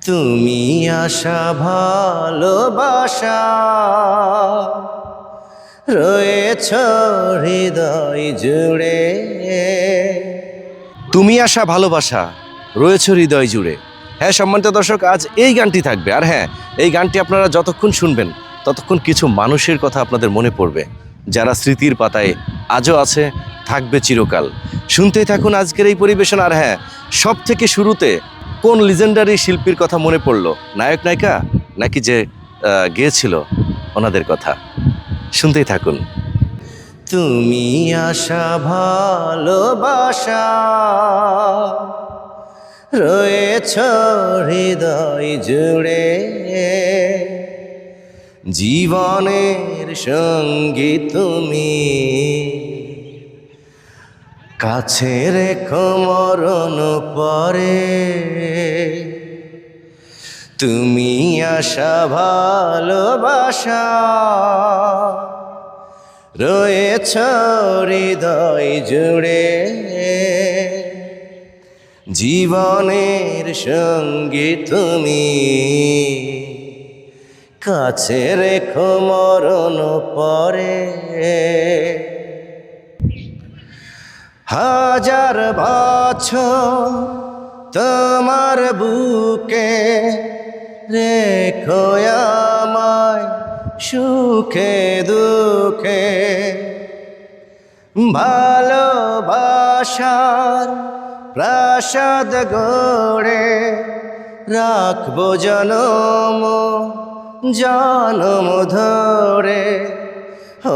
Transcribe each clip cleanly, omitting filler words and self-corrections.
তুমি আশা ভালোবাসা রয়েছ হৃদয় জুড়ে। তুমি আশা ভালোবাসা রয়েছ হৃদয় জুড়ে। হ্যাঁ সম্মানিত দর্শক, আজ এই গানটি থাকবে। আর হ্যাঁ, এই গানটি আপনারা যতক্ষণ শুনবেন ততক্ষণ কিছু মানুষের কথা আপনাদের মনে পড়বে, যারা স্মৃতির পাতায় আজও আছে, থাকবে চিরকাল। শুনতেই থাকুন আজকের এই পরিবেশন। আর হ্যাঁ, সব থেকে শুরুতে কোন লিজেন্ডারি শিল্পীর কথা মনে পড়লো? নায়ক নায়িকা নাকি যে গেয়েছিল ওনাদের কথা? শুনতেই থাকুন। তুমি আশা ভালোবাসা রয়েছ হৃদয় জুড়ে। জীবনের সঙ্গী তুমি, কাছে রেখো মরণ পরে। তুমি আশা ভালোবাসা রয়েছ হৃদয় জুড়ে। জীবনের সঙ্গী তুমি, কাছে রেখো মরণ পরে। হাজার বছর তোমার বুকে রেখো আমায় সুখে দুঃখে। ভালোবাসার প্রাসাদ গড়ে রাখবো জনম জনম ধরে। ও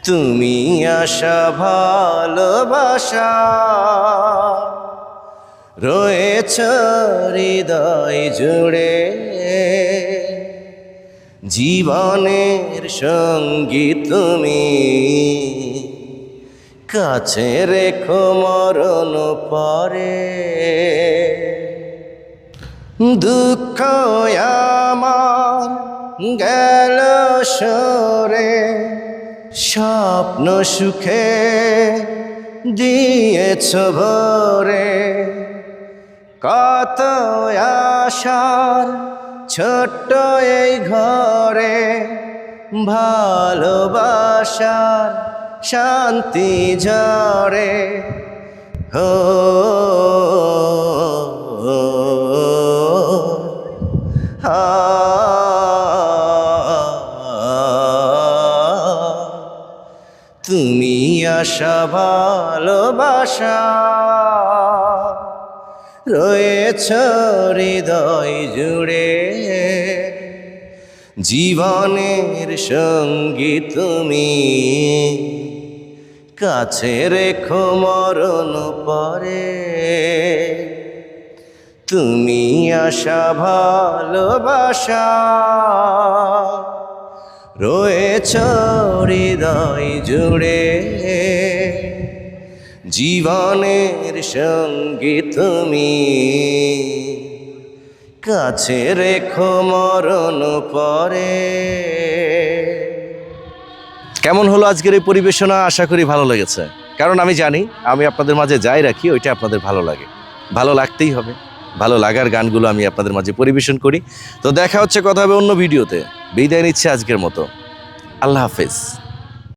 তুমি আশা ভালোবাসা রয়েছ হৃদয় জুড়ে। জীবনের সঙ্গী তুমি, কাছে রেখো মরণ পরে। দুঃখ আমার গেল সরে, স্বপ্ন সুখে দিয়েছ ভরে। কত আশার ছোট্ট এই ঘরে, ভালোবাসার শান্তি ঝরে। হো তুমি আশা ভালোবাসা রয়েছ হৃদয় জুড়ে। জীবনের সঙ্গী তুমি, কাছে রেখো মরণ পরে। তুমি আশা ভালোবাসা রয়েছ হৃদয় জুড়ে। জীবনের সঙ্গী তুমি, কাছে রেখো মরণ পরে। কেমন হলো আজকের এই পরিবেশনা? আশা করি ভালো লেগেছে, কারণ আমি জানি আমি আপনাদের মাঝে যাই রাখি ওইটা আপনাদের ভালো লাগে। ভালো লাগতেই হবে, ভালো লাগার গানগুলো আমি আপনাদের মাঝে পরিবেশন করি। তো দেখা হচ্ছে, কথা হবে অন্য ভিডিওতে। বিদায় নিচ্ছে আজকের মতো। আল্লাহ হাফেজ।